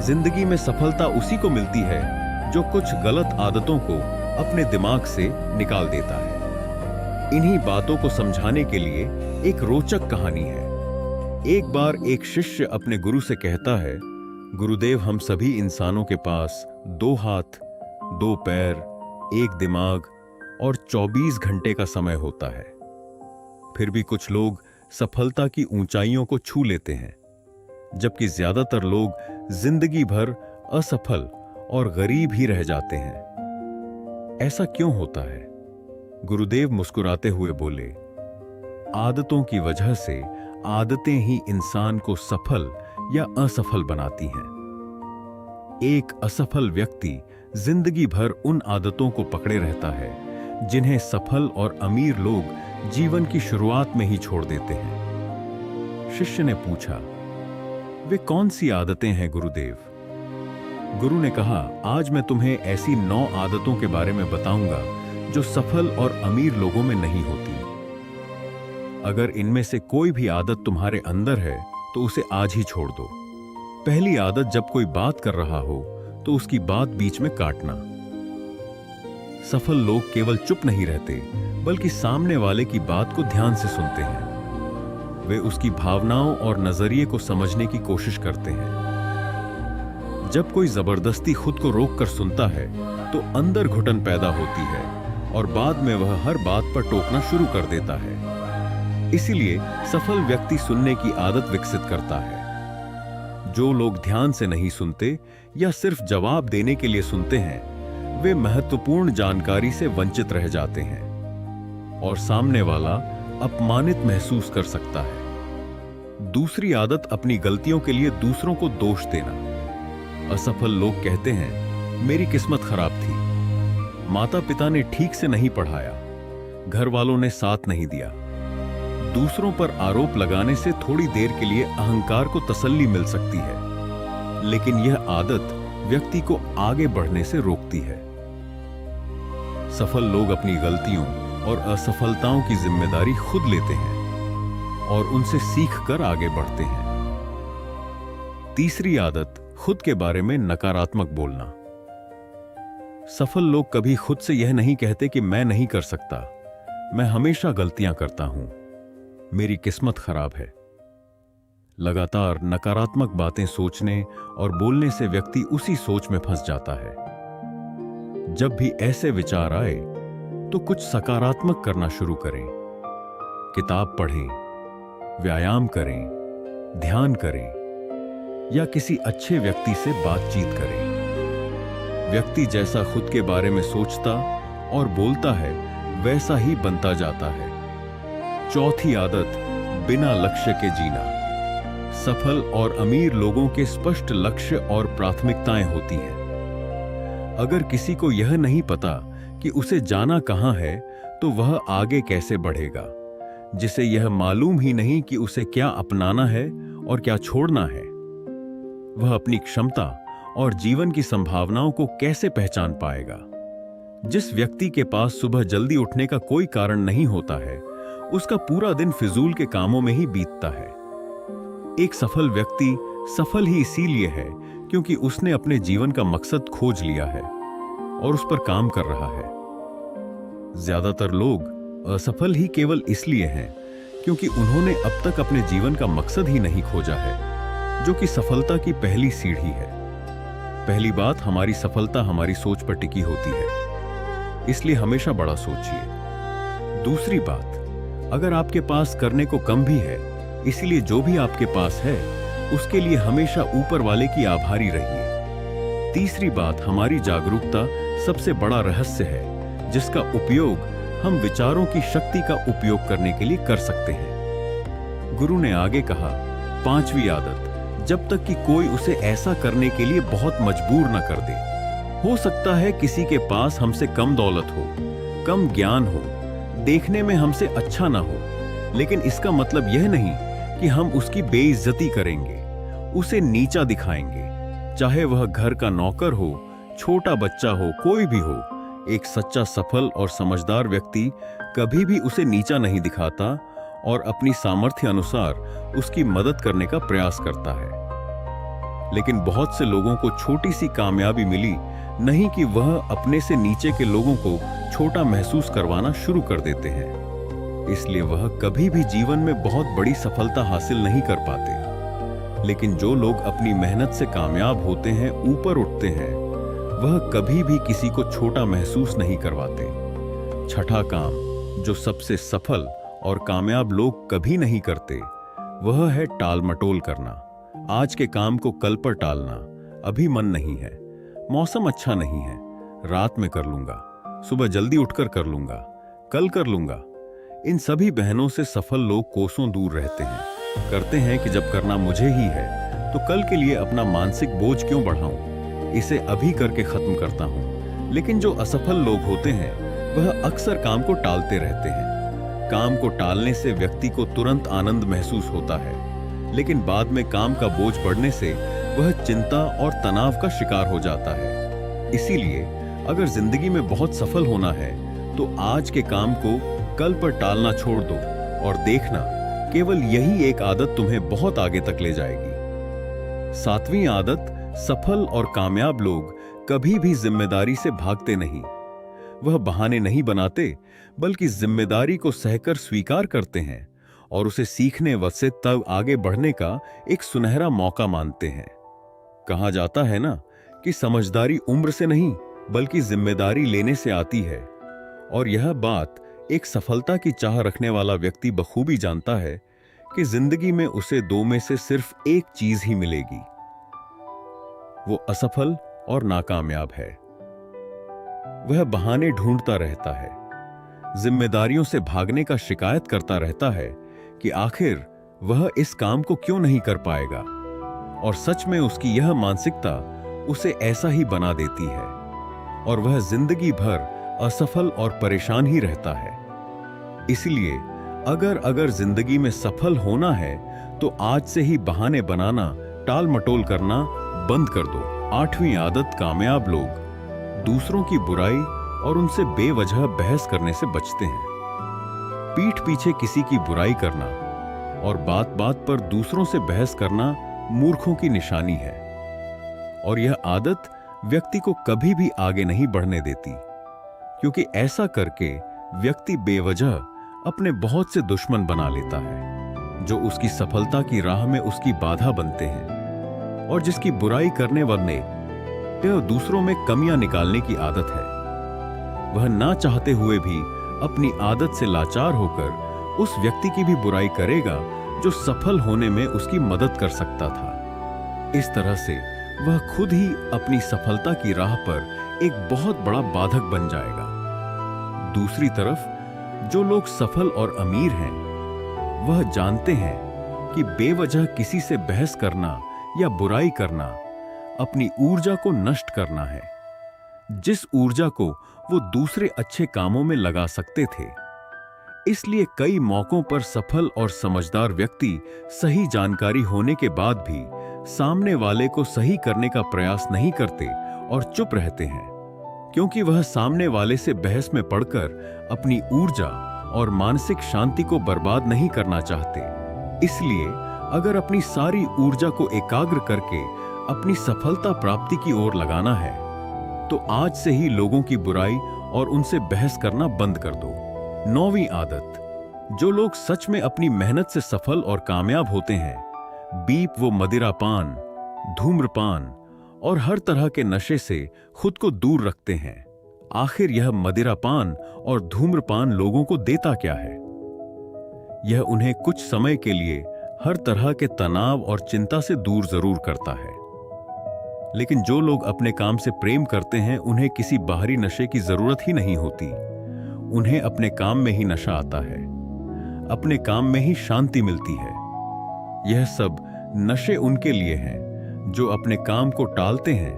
जिंदगी में सफलता उसी को मिलती है जो कुछ गलत आदतों को अपने दिमाग से निकाल देता है। इन्हीं बातों को समझाने के लिए एक रोचक कहानी है। एक बार एक शिष्य अपने गुरु से कहता है, गुरुदेव, हम सभी इंसानों के पास 2 हाथ, 2 पैर, 1 दिमाग और 24 घंटे का समय होता है। फिर भी कुछ लोग सफलता की ऊंचाइयों को छू लेते हैं, जबकि ज्यादातर लोग जिंदगी भर असफल और गरीब ही रह जाते हैं। ऐसा क्यों होता है? गुरुदेव मुस्कुराते हुए बोले, आदतों की वजह से आदतें ही इंसान को सफल या असफल बनाती हैं। एक असफल व्यक्ति जिंदगी भर उन आदतों को पकड़े रहता है जिन्हें सफल और अमीर लोग जीवन की शुरुआत में ही छोड़ देते हैं। शिष्य ने पूछा, वे कौन सी आदतें हैं गुरुदेव? गुरु ने कहा, आज मैं तुम्हें ऐसी 9 आदतों के बारे में बताऊंगा जो सफल और अमीर लोगों में नहीं होती। अगर इनमें से कोई भी आदत तुम्हारे अंदर है तो उसे आज ही छोड़ दो। पहली आदत, जब कोई बात कर रहा हो तो उसकी बात बीच में काटना। सफल लोग केवल चुप नहीं रहते, बल्कि सामने वाले की बात को ध्यान से सुनते हैं। वे उसकी भावनाओं और नजरिए को समझने की कोशिश करते हैं। जब कोई जबरदस्ती खुद को रोककर सुनता है तो अंदर घुटन पैदा होती है और बाद में वह हर बात पर टोकना शुरू कर देता है। इसीलिए सफल व्यक्ति सुनने की आदत विकसित करता है। जो लोग ध्यान से नहीं सुनते या सिर्फ जवाब देने के लिए सुनते हैं, वे महत्वपूर्ण जानकारी से वंचित रह जाते हैं और सामने वाला अपमानित महसूस कर सकता है। दूसरी आदत, अपनी गलतियों के लिए दूसरों को दोष देना। असफल लोग कहते हैं, मेरी किस्मत खराब थी, माता पिता ने ठीक से नहीं पढ़ाया, घर वालों ने साथ नहीं दिया। दूसरों पर आरोप लगाने से थोड़ी देर के लिए अहंकार को तसल्ली मिल सकती है, लेकिन यह आदत व्यक्ति को आगे बढ़ने से रोकती है। सफल लोग अपनी गलतियों और असफलताओं की जिम्मेदारी खुद लेते हैं और उनसे सीखकर आगे बढ़ते हैं। तीसरी आदत, खुद के बारे में नकारात्मक बोलना। सफल लोग कभी खुद से यह नहीं कहते कि मैं नहीं कर सकता, मैं हमेशा गलतियां करता हूं, मेरी किस्मत खराब है। लगातार नकारात्मक बातें सोचने और बोलने से व्यक्ति उसी सोच में फंस जाता है। जब भी ऐसे विचार आए तो कुछ सकारात्मक करना शुरू करें। किताब पढ़ें, व्यायाम करें, ध्यान करें या किसी अच्छे व्यक्ति से बातचीत करें। व्यक्ति जैसा खुद के बारे में सोचता और बोलता है, वैसा ही बनता जाता है। चौथी आदत, बिना लक्ष्य के जीना। सफल और अमीर लोगों के स्पष्ट लक्ष्य और प्राथमिकताएं होती हैं। अगर किसी को यह नहीं पता कि उसे जाना कहां है, तो वह आगे कैसे बढ़ेगा? जिसे यह मालूम ही नहीं कि उसे क्या अपनाना है और क्या छोड़ना है, वह अपनी क्षमता और जीवन की संभावनाओं को कैसे पहचान पाएगा? जिस व्यक्ति के पास सुबह जल्दी उठने का कोई कारण नहीं होता है, उसका पूरा दिन फिजूल के कामों में ही बीतता है। एक सफल व्यक्ति सफल ही इसीलिए है क्योंकि उसने अपने जीवन का मकसद खोज लिया है और उस पर काम कर रहा है। ज्यादातर लोग असफल ही केवल इसलिए हैं क्योंकि उन्होंने अब तक अपने जीवन का मकसद ही नहीं खोजा है, जो कि सफलता की पहली सीढ़ी है। पहली बात, हमारी सफलता हमारी सोच पर टिकी होती है, इसलिए हमेशा बड़ा सोचिए। दूसरी बात, अगर आपके पास करने को कम भी है, इसलिए जो भी आपके पास है उसके लिए हमेशा ऊपर वाले की आभारी रहिए। तीसरी बात, हमारी जागरूकता सबसे बड़ा रहस्य है जिसका उपयोग हम विचारों की शक्ति का उपयोग करने के लिए कर सकते हैं। गुरु ने आगे कहा, 5वीं आदत, जब तक कि कोई उसे ऐसा करने के लिए बहुत मजबूर न कर दे। हो सकता है किसी के पास हमसे कम दौलत हो, कम ज्ञान हो, देखने में हमसे अच्छा ना हो, लेकिन इसका मतलब यह नहीं कि हम उसकी बेइज्जती करेंगे, उसे नीचा दिखाएंगे। चाहे वह घर का नौकर हो, छोटा बच्चा हो, कोई भी हो, एक सच्चा सफल और समझदार व्यक्ति कभी भी उसे नीचा नहीं दिखाता और अपनी सामर्थ्य अनुसार उसकी मदद करने का प्रयास करता है। लेकिन बहुत से लोगों को छोटी सी कामयाबी मिली नहीं कि वह अपने से नीचे के लोगों को छोटा महसूस करवाना शुरू कर देते हैं। इसलिए वह कभी भी जीवन में बहुत बड़ी सफलता हासिल नहीं कर पाते। लेकिन जो लोग अपनी मेहनत से कामयाब होते हैं, ऊपर उठते हैं, वह कभी भी किसी को छोटा महसूस नहीं करवाते। छठा काम जो सबसे सफल और कामयाब लोग कभी नहीं करते, वह है टाल मटोल करना। आज के काम को कल पर टालना। अभी मन नहीं है, मौसम अच्छा नहीं है, रात में कर लूंगा, सुबह जल्दी उठकर कर लूंगा, कल कर लूंगा। इन सभी बहनों से सफल लोग कोसों दूर रहते हैं। करते हैं कि जब करना मुझे ही है तो कल के लिए अपना मानसिक बोझ क्यों बढ़ाऊं, इसे अभी करके खत्म करता हूं। लेकिन जो असफल लोग होते हैं वह अक्सर काम को टालते रहते हैं। काम को टालने से व्यक्ति को तुरंत आनंद महसूस होता है, लेकिन बाद में काम का बोझ बढ़ने से वह चिंता और तनाव का शिकार हो जाता है। इसीलिए अगर जिंदगी में बहुत सफल होना है तो आज के काम को कल पर टालना छोड़ दो और देखना, केवल यही एक आदत तुम्हें बहुत आगे तक ले जाएगी। सातवीं आदत, सफल और कामयाब लोग कभी भी जिम्मेदारी से भागते नहीं। वह बहाने नहीं बनाते, बल्कि जिम्मेदारी को सहकर स्वीकार करते हैं और उसे सीखने व से तब आगे बढ़ने का एक सुनहरा मौका मानते हैं। कहा जाता है ना कि समझदारी उम्र से नहीं बल्कि जिम्मेदारी लेने से आती है। और यह बात एक सफलता की चाह रखने वाला व्यक्ति बखूबी जानता है कि जिंदगी में उसे दो में से सिर्फ एक चीज ही मिलेगी, वो असफल और नाकामयाब है। वह बहाने ढूंढता रहता है, जिम्मेदारियों से भागने का शिकायत करता रहता है कि आखिर वह इस काम को क्यों नहीं कर पाएगा। और सच में उसकी यह मानसिकता उसे ऐसा ही बना देती है और वह जिंदगी भर असफल और परेशान ही रहता है। इसलिए अगर जिंदगी में सफल होना है तो आज से ही बहाने बनाना, टाल मटोल करना बंद कर दो। आठवीं आदत, कामयाब लोग दूसरों की बुराई और उनसे बेवजह बहस करने से बचते हैं। पीठ पीछे किसी की बुराई करना और बात बात पर दूसरों से बहस करना मूर्खों की निशानी है और यह आदत व्यक्ति को कभी भी आगे नहीं बढ़ने देती, क्योंकि ऐसा करके व्यक्ति बेवजह अपने बहुत से दुश्मन बना लेता है जो उसकी सफलता की राह में उसकी बाधा बनते हैं और जिसकी बुराई करने वाले दूसरों में कमियां निकालने की आदत है। वह ना चाहते हुए भी अपनी आदत से लाचार होकर उस व्यक्ति की भी बुराई करेगा जो सफल होने में उसकी मदद कर सकता था। इस तरह से वह खुद ही अपनी सफलता की राह पर एक बहुत बड़ा बाधक बन जाएगा। दूसरी तरफ जो लोग सफल और अमीर हैं, वह जानते हैं कि बेवजह किसी से बहस करना या बुराई करना अपनी ऊर्जा को नष्ट करना है, जिस ऊर्जा को वो दूसरे अच्छे कामों में लगा सकते थे। इसलिए कई मौकों पर सफल और समझदार व्यक्ति सही जानकारी होने के बाद भी सामने वाले को सही करने का प्रयास नहीं करते और चुप रहते हैं, क्योंकि वह सामने वाले से बहस में पड़कर अपनी ऊर्जा और मानसिक शांति को बर्बाद नहीं करना चाहते। इसलिए अगर अपनी सारी ऊर्जा को एकाग्र करके अपनी सफलता प्राप्ति की ओर लगाना है तो आज से ही लोगों की बुराई और उनसे बहस करना बंद कर दो। नौवीं आदत, जो लोग सच में अपनी मेहनत से सफल और कामयाब होते हैं, बीप वो मदिरापान, धूम्रपान और हर तरह के नशे से खुद को दूर रखते हैं। आखिर यह मदिरापान और धूम्रपान लोगों को देता क्या है? यह उन्हें कुछ समय के लिए हर तरह के तनाव और चिंता से दूर जरूर करता है, लेकिन जो लोग अपने काम से प्रेम करते हैं उन्हें किसी बाहरी नशे की जरूरत ही नहीं होती। उन्हें अपने काम में ही नशा आता है, अपने काम में ही शांति मिलती है। यह सब नशे उनके लिए हैं जो अपने काम को टालते हैं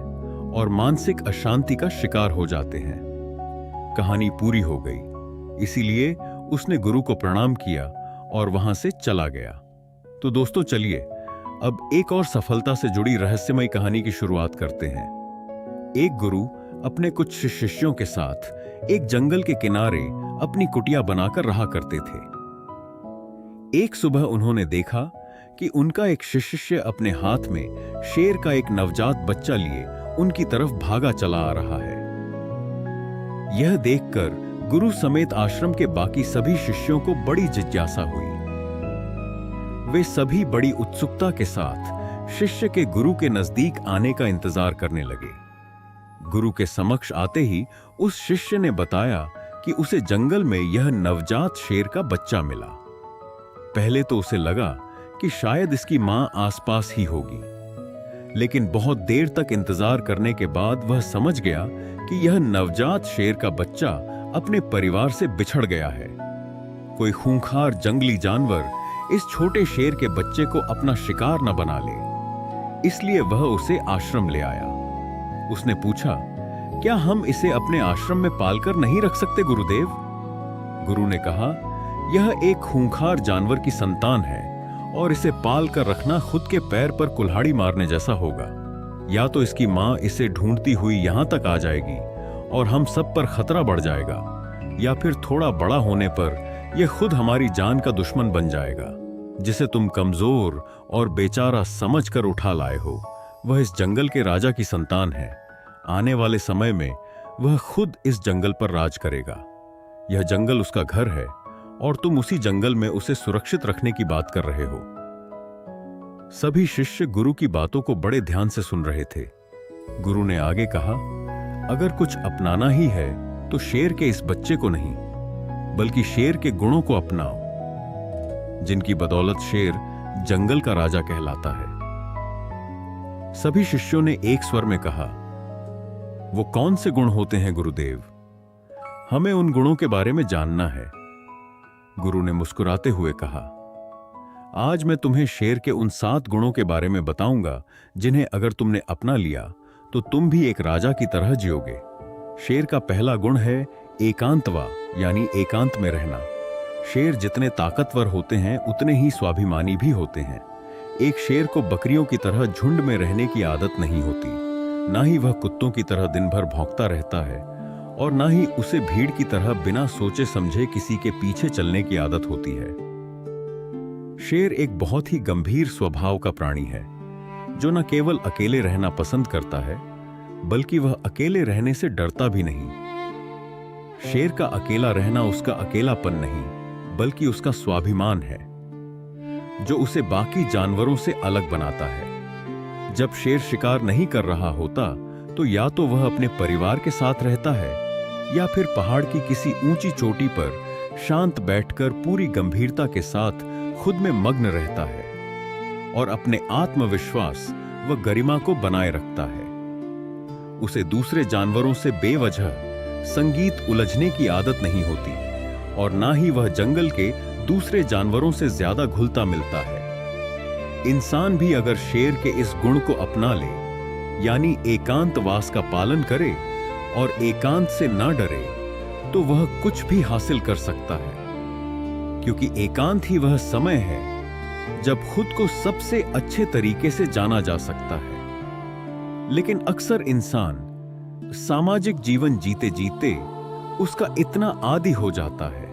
और मानसिक अशांति का शिकार हो जाते हैं। कहानी पूरी हो गई, इसीलिए उसने गुरु को प्रणाम किया और वहां से चला गया। तो दोस्तों चलिए अब एक और सफलता से जुड़ी रहस्यमय कहानी की शुरुआत करते हैं। एक गुरु अपने कुछ शिष्यों के साथ एक जंगल के किनारे अपनी कुटिया बनाकर रहा करते थे। एक सुबह उन्होंने देखा कि उनका एक शिष्य अपने हाथ में शेर का एक नवजात बच्चा लिए उनकी तरफ भागा चला आ रहा है। यह देखकर गुरु समेत आश्रम के बाकी सभी शिष्यों को बड़ी जिज्ञासा हुई। वे सभी बड़ी उत्सुकता के साथ शिष्य के गुरु के नजदीक आने का इंतजार करने लगे। गुरु के समक्ष आते ही उस शिष्य ने बताया कि उसे जंगल में यह नवजात शेर का बच्चा मिला। पहले तो उसे लगा कि शायद इसकी मां आसपास ही होगी, लेकिन बहुत देर तक इंतजार करने के बाद वह समझ गया कि यह नवजात शेर का बच्चा अपने परिवार से बिछड़ गया है। कोई खूंखार जंगली जानवर इस छोटे शेर के बच्चे को अपना शिकार न बना ले, इसलिए वह उसे आश्रम ले आया। उसने पूछा, क्या हम इसे अपने आश्रम में पालकर नहीं रख सकते गुरुदेव? गुरु ने कहा, यह एक खूंखार जानवर की संतान है और इसे पाल कर रखना खुद के पैर पर कुल्हाड़ी मारने जैसा होगा। या तो इसकी मां इसे ढूंढती हुई यहां तक आ जाएगी और हम सब पर खतरा बढ़ जाएगा, या फिर थोड़ा बड़ा होने पर यह खुद हमारी जान का दुश्मन बन जाएगा। जिसे तुम कमजोर और बेचारा समझकर उठा लाए हो, वह इस जंगल के राजा की संतान है। आने वाले समय में वह खुद इस जंगल पर राज करेगा। यह जंगल उसका घर है और तुम उसी जंगल में उसे सुरक्षित रखने की बात कर रहे हो। सभी शिष्य गुरु की बातों को बड़े ध्यान से सुन रहे थे। गुरु ने आगे कहा, अगर कुछ अपनाना ही है तो शेर के इस बच्चे को नहीं, बल्कि शेर के गुणों को अपनाओ, जिनकी बदौलत शेर जंगल का राजा कहलाता है। सभी शिष्यों ने एक स्वर में कहा, वो कौन से गुण होते हैं गुरुदेव? हमें उन गुणों के बारे में जानना है। गुरु ने मुस्कुराते हुए कहा, आज मैं तुम्हें शेर के उन 7 गुणों के बारे में बताऊंगा, जिन्हें अगर तुमने अपना लिया तो तुम भी एक राजा की तरह जियोगे। शेर का पहला गुण है एकांतवा, यानी एकांत में रहना। शेर जितने ताकतवर होते हैं उतने ही स्वाभिमानी भी होते हैं। एक शेर को बकरियों की तरह झुंड में रहने की आदत नहीं होती, ना ही वह कुत्तों की तरह दिन भर भौंकता रहता है, और ना ही उसे भीड़ की तरह बिना सोचे समझे किसी के पीछे चलने की आदत होती है। शेर एक बहुत ही गंभीर स्वभाव का प्राणी है, जो न केवल अकेले रहना पसंद करता है, बल्कि वह अकेले रहने से डरता भी नहीं। शेर का अकेला रहना उसका अकेलापन नहीं, बल्कि उसका स्वाभिमान है, जो उसे बाकी जानवरों से अलग बनाता है। जब शेर शिकार नहीं कर रहा होता तो या तो वह अपने परिवार के साथ रहता है, या फिर पहाड़ की किसी ऊंची चोटी पर शांत बैठकर पूरी गंभीरता के साथ खुद में मग्न रहता है और अपने आत्मविश्वास व गरिमा को बनाए रखता है। उसे दूसरे जानवरों से बेवजह संगीत उलझने की आदत नहीं होती, और ना ही वह जंगल के दूसरे जानवरों से ज्यादा घुलता मिलता है। इंसान भी अगर शेर के इस गुण को अपना ले, यानी एकांतवास का पालन करे और एकांत से ना डरे, तो वह कुछ भी हासिल कर सकता है, क्योंकि एकांत ही वह समय है जब खुद को सबसे अच्छे तरीके से जाना जा सकता है। लेकिन अक्सर इंसान सामाजिक जीवन जीते जीते उसका इतना आदी हो जाता है,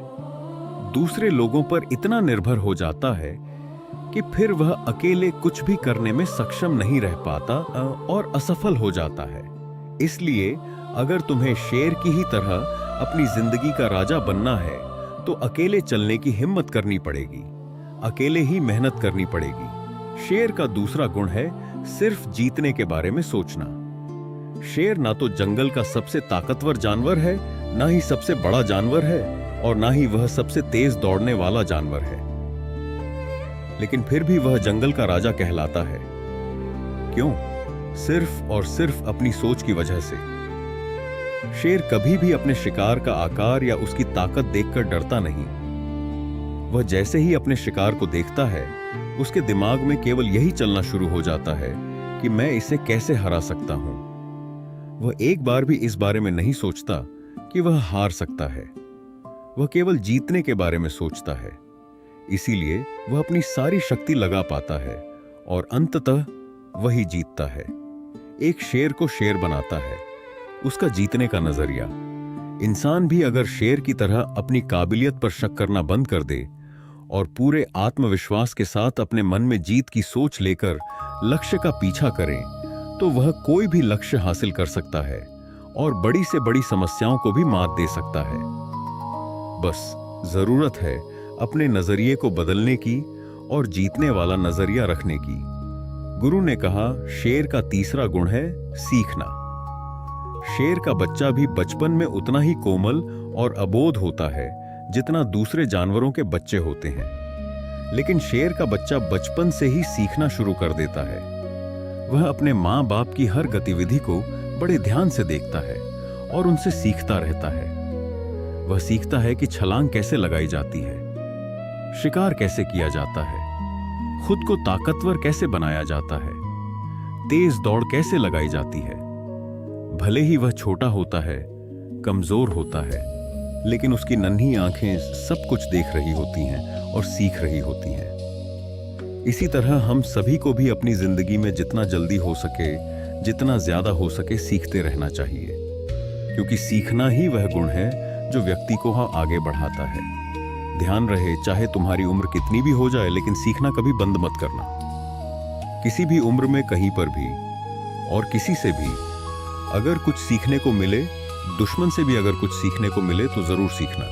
दूसरे लोगों पर इतना निर्भर हो जाता है कि फिर वह अकेले कुछ भी करने में सक्षम नहीं रह पाता और असफल हो जाता है। इसलिए अगर तुम्हें शेर की ही तरह अपनी जिंदगी का राजा बनना है तो अकेले चलने की हिम्मत करनी पड़ेगी, अकेले ही मेहनत करनी पड़ेगी। शेर का दूसरा गुण है सिर्फ जीतने के बारे में सोचना। शेर ना तो जंगल का सबसे ताकतवर जानवर है, ना ही सबसे बड़ा जानवर है, और ना ही वह सबसे तेज दौड़ने वाला जानवर है, लेकिन फिर भी वह जंगल का राजा कहलाता है। क्यों? सिर्फ और सिर्फ अपनी सोच की वजह से। शेर कभी भी अपने शिकार का आकार या उसकी ताकत देखकर डरता नहीं। वह जैसे ही अपने शिकार को देखता है, उसके दिमाग में केवल यही चलना शुरू हो जाता है कि मैं इसे कैसे हरा सकता हूं। वह एक बार भी इस बारे में नहीं सोचता कि वह हार सकता है। वह केवल जीतने के बारे में सोचता है। इसीलिए वह अपनी सारी शक्ति लगा पाता है और अंततः वही जीतता है। एक शेर को शेर बनाता है उसका जीतने का नजरिया। इंसान भी अगर शेर की तरह अपनी काबिलियत पर शक करना बंद कर दे और पूरे आत्मविश्वास के साथ अपने मन में जीत की सोच लेकर लक्ष्य का पीछा करें तो वह कोई भी लक्ष्य हासिल कर सकता है और बड़ी से बड़ी समस्याओं को भी मात दे सकता है। बस जरूरत है अपने नजरिए को बदलने की और जीतने वाला नजरिया रखने की। गुरु ने कहा, शेर का तीसरा गुण है सीखना। शेर का बच्चा भी बचपन में उतना ही कोमल और अबोध होता है जितना दूसरे जानवरों के बच्चे होते हैं, लेकिन शेर का बच्चा बचपन से ही सीखना शुरू कर देता है। वह अपने माँ बाप की हर गतिविधि को बड़े ध्यान से देखता है और उनसे सीखता रहता है। वह सीखता है कि छलांग कैसे लगाई जाती है, शिकार कैसे किया जाता है, खुद को ताकतवर कैसे बनाया जाता है, तेज दौड़ कैसे लगाई जाती है। भले ही वह छोटा होता है, कमजोर होता है, लेकिन उसकी नन्ही आंखें सब कुछ देख रही होती हैं और सीख रही होती हैं। इसी तरह हम सभी को भी अपनी जिंदगी में जितना जल्दी हो सके, जितना ज्यादा हो सके सीखते रहना चाहिए, क्योंकि सीखना ही वह गुण है जो व्यक्ति को आगे बढ़ाता है। ध्यान रहे, चाहे तुम्हारी उम्र कितनी भी हो जाए, लेकिन सीखना कभी बंद मत करना। किसी भी उम्र में कहीं पर भी और किसी से भी अगर कुछ सीखने को मिले, दुश्मन से भी अगर कुछ सीखने को मिले तो जरूर सीखना,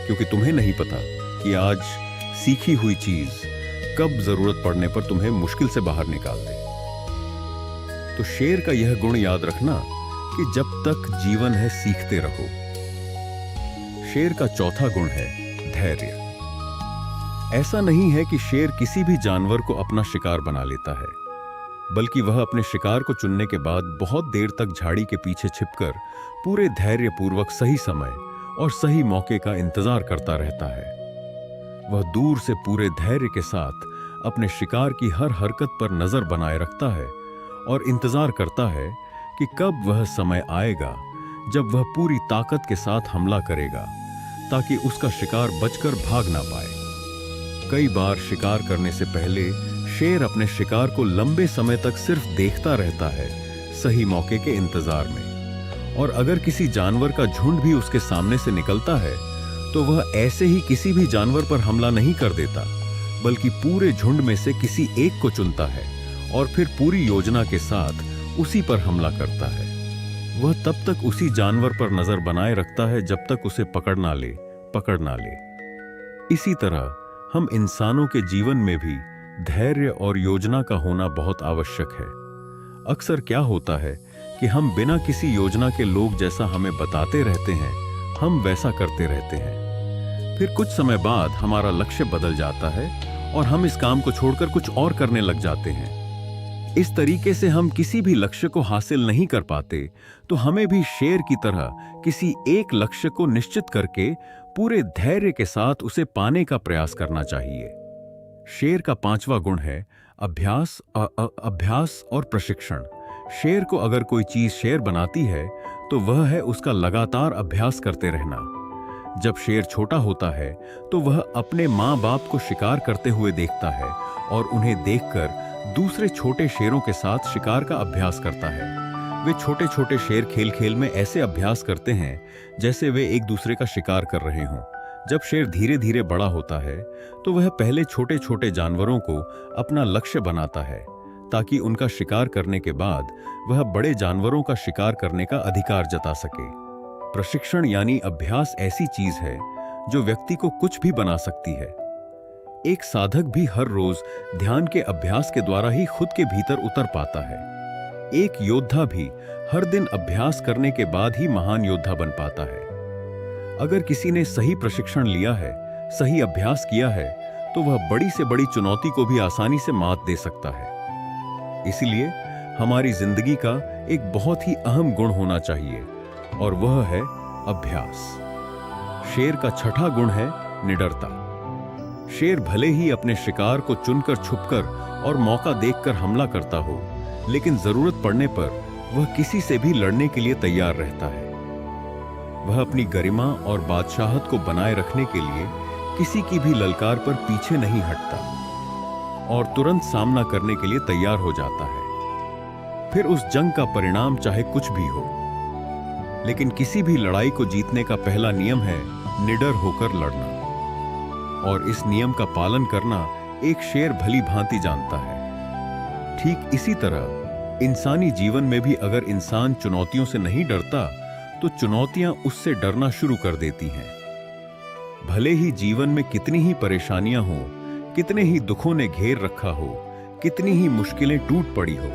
क्योंकि तुम्हें नहीं पता कि आज सीखी हुई चीज कब जरूरत पड़ने पर तुम्हें मुश्किल से बाहर निकाल दे। तो शेर का यह गुण याद रखना कि जब तक जीवन है सीखते रहो। शेर का चौथा गुण है धैर्य। ऐसा नहीं है कि शेर किसी भी जानवर को अपना शिकार बना लेता है, बल्कि वह अपने शिकार को चुनने के बाद बहुत देर तक झाड़ी के पीछे छिपकर पूरे धैर्यपूर्वक सही समय और सही मौके का इंतजार करता रहता है। वह दूर से पूरे धैर्य के साथ अपने शिकार की हर हरकत पर नजर बनाए रखता है और इंतजार करता है कि कब वह समय आएगा जब वह पूरी ताकत के साथ हमला करेगा, ताकि उसका शिकार बचकर भाग ना पाए। कई बार शिकार करने से पहले शेर अपने शिकार को लंबे समय तक सिर्फ देखता रहता है, सही मौके के इंतजार में। और अगर किसी जानवर का झुंड भी उसके सामने से निकलता है तो वह ऐसे ही किसी भी जानवर पर हमला नहीं कर देता, बल्कि पूरे झुंड में से किसी एक को चुनता है और फिर पूरी योजना के साथ उसी पर हमला करता है। वह तब तक उसी जानवर पर नजर बनाए रखता है जब तक उसे पकड़ ना ले। इसी तरह हम इंसानों के जीवन में भी धैर्य और योजना का होना बहुत आवश्यक है। अक्सर क्या होता है कि हम बिना किसी योजना के लोग जैसा हमें बताते रहते हैं, हम वैसा करते रहते हैं। फिर कुछ समय बाद हमारा लक्ष्य बदल जाता है और हम इस काम को छोड़कर कुछ और करने लग जाते हैं। इस तरीके से हम किसी भी लक्ष्य को हासिल नहीं कर पाते। तो हमें भी शेर की तरह किसी एक लक्ष्य को निश्चित करके पूरे धैर्य के साथ उसे पाने का प्रयास करना चाहिए। शेर का पांचवा गुण है अभ्यास और प्रशिक्षण। शेर को अगर कोई चीज शेर बनाती है तो वह है उसका लगातार अभ्यास करते रहना। जब शेर छोटा होता है तो वह अपने माँ बाप को शिकार करते हुए देखता है और उन्हें देखकर दूसरे छोटे शेरों के साथ शिकार का अभ्यास करता है। वे छोटे छोटे शेर खेल खेल में ऐसे अभ्यास करते हैं जैसे वे एक दूसरे का शिकार कर रहे हों। जब शेर धीरे धीरे बड़ा होता है तो वह पहले छोटे छोटे जानवरों को अपना लक्ष्य बनाता है, ताकि उनका शिकार करने के बाद वह बड़े जानवरों का शिकार करने का अधिकार जता सके। प्रशिक्षण यानी अभ्यास ऐसी चीज है जो व्यक्ति को कुछ भी बना सकती है। एक साधक भी हर रोज ध्यान के अभ्यास के द्वारा ही खुद के भीतर उतर पाता है। एक योद्धा भी हर दिन अभ्यास करने के बाद ही महान योद्धा बन पाता है। अगर किसी ने सही प्रशिक्षण लिया है, सही अभ्यास किया है, तो वह बड़ी से बड़ी चुनौती को भी आसानी से मात दे सकता है। इसलिए हमारी जिंदगी का एक बहुत ही अहम गुण होना चाहिए और वह है अभ्यास। शेर का छठा गुण है निडरता। शेर भले ही अपने शिकार को चुनकर छुपकर और मौका देखकर हमला करता हो, लेकिन जरूरत पड़ने पर वह किसी से भी लड़ने के लिए तैयार रहता है। वह अपनी गरिमा और बादशाहत को बनाए रखने के लिए किसी की भी ललकार पर पीछे नहीं हटता और तुरंत सामना करने के लिए तैयार हो जाता है। फिर उस जंग का परिणाम चाहे कुछ भी हो, लेकिन किसी भी लड़ाई को जीतने का पहला नियम है निडर होकर लड़ना। और इस नियम का पालन करना एक शेर भली भांति जानता है। ठीक इसी तरह इंसानी जीवन में भी अगर इंसान चुनौतियों से नहीं डरता तो चुनौतियां उससे डरना शुरू कर देती हैं। भले ही जीवन में कितनी ही परेशानियां हों, कितने ही दुखों ने घेर रखा हो, कितनी ही मुश्किलें टूट पड़ी हो,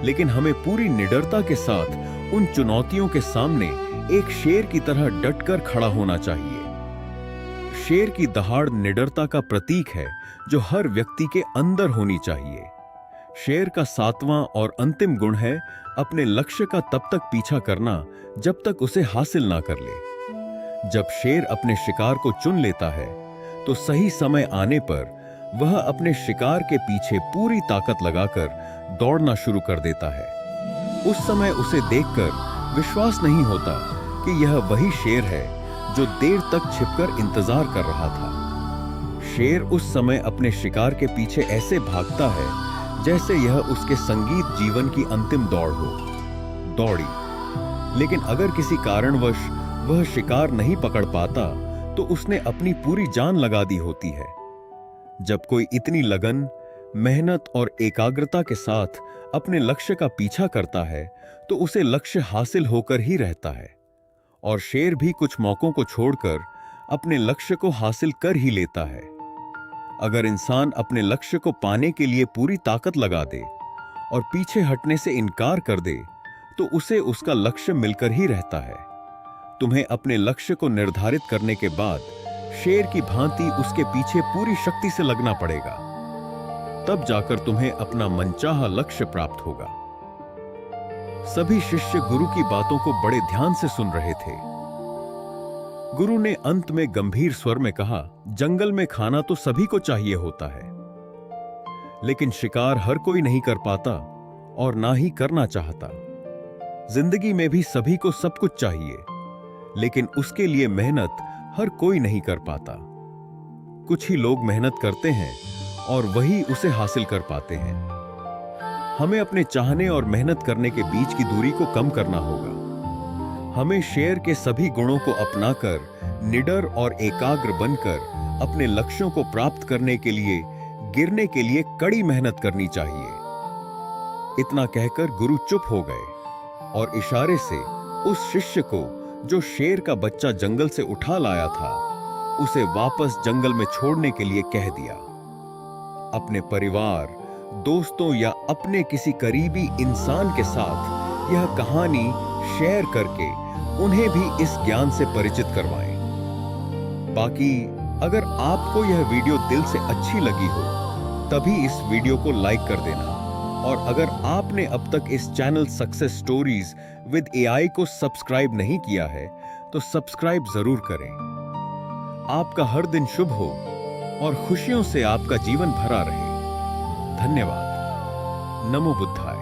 लेकिन हमें पूरी निडरता के साथ उन चुनौतियों के सामने एक शेर की तरह डटकर खड़ा होना चाहिए। शेर की दहाड़ निडरता का प्रतीक है जो हर व्यक्ति के अंदर होनी चाहिए। शेर का 7वां और अंतिम गुण है अपने लक्ष्य का तब तक पीछा करना जब तक उसे हासिल ना कर ले। जब शेर अपने शिकार को चुन लेता है तो सही समय आने पर वह अपने शिकार के पीछे पूरी ताकत लगाकर दौड़ना शुरू कर देता है। उस समय उसे देखकर विश्वास नहीं होता कि यह वही शेर है जो देर तक छिपकर इंतजार कर रहा था। शेर उस समय अपने शिकार के पीछे ऐसे भागता है जैसे यह उसके संगीत जीवन की अंतिम दौड़ हो। दौड़ी, लेकिन अगर किसी कारणवश वह शिकार नहीं पकड़ पाता तो उसने अपनी पूरी जान लगा दी होती है। जब कोई इतनी लगन, मेहनत और एकाग्रता के साथ अपने लक्ष्य का पीछा करता है तो उसे लक्ष्य हासिल होकर ही रहता है। और शेर भी कुछ मौकों को छोड़कर अपने लक्ष्य को हासिल कर ही लेता है। अगर इंसान अपने लक्ष्य को पाने के लिए पूरी ताकत लगा दे और पीछे हटने से इनकार कर दे तो उसे उसका लक्ष्य मिलकर ही रहता है। तुम्हें अपने लक्ष्य को निर्धारित करने के बाद शेर की भांति उसके पीछे पूरी शक्ति से लगना पड़ेगा, तब जाकर तुम्हें अपना मनचाहा लक्ष्य प्राप्त होगा। सभी शिष्य गुरु की बातों को बड़े ध्यान से सुन रहे थे। गुरु ने अंत में गंभीर स्वर में कहा, जंगल में खाना तो सभी को चाहिए होता है, लेकिन शिकार हर कोई नहीं कर पाता और ना ही करना चाहता। जिंदगी में भी सभी को सब कुछ चाहिए, लेकिन उसके लिए मेहनत हर कोई नहीं कर पाता। कुछ ही लोग मेहनत करते हैं और वही उसे हासिल कर पाते हैं। हमें अपने चाहने और मेहनत करने के बीच की दूरी को कम करना होगा। हमें शेर के सभी गुणों को अपनाकर निडर और एकाग्र बनकर अपने लक्ष्यों को प्राप्त करने के लिए गिरने के लिए कड़ी मेहनत करनी चाहिए। इतना कहकर गुरु चुप हो गए और इशारे से उस शिष्य को जो शेर का बच्चा जंगल से उठा लाया था उसे वापस जंगल में छोड़ने के लिए कह दिया। अपने परिवार, दोस्तों या अपने किसी करीबी इंसान के साथ यह कहानी शेयर करके उन्हें भी इस ज्ञान से परिचित करवाएं। बाकी अगर आपको यह वीडियो दिल से अच्छी लगी हो तभी इस वीडियो को लाइक कर देना, और अगर आपने अब तक इस channel success stories with AI को सब्सक्राइब नहीं किया है तो सब्सक्राइब जरूर करें। आपका हर दिन शुभ हो और खुशियों से आपका जीवन भरा रहे। धन्यवाद। नमो बुद्धाय।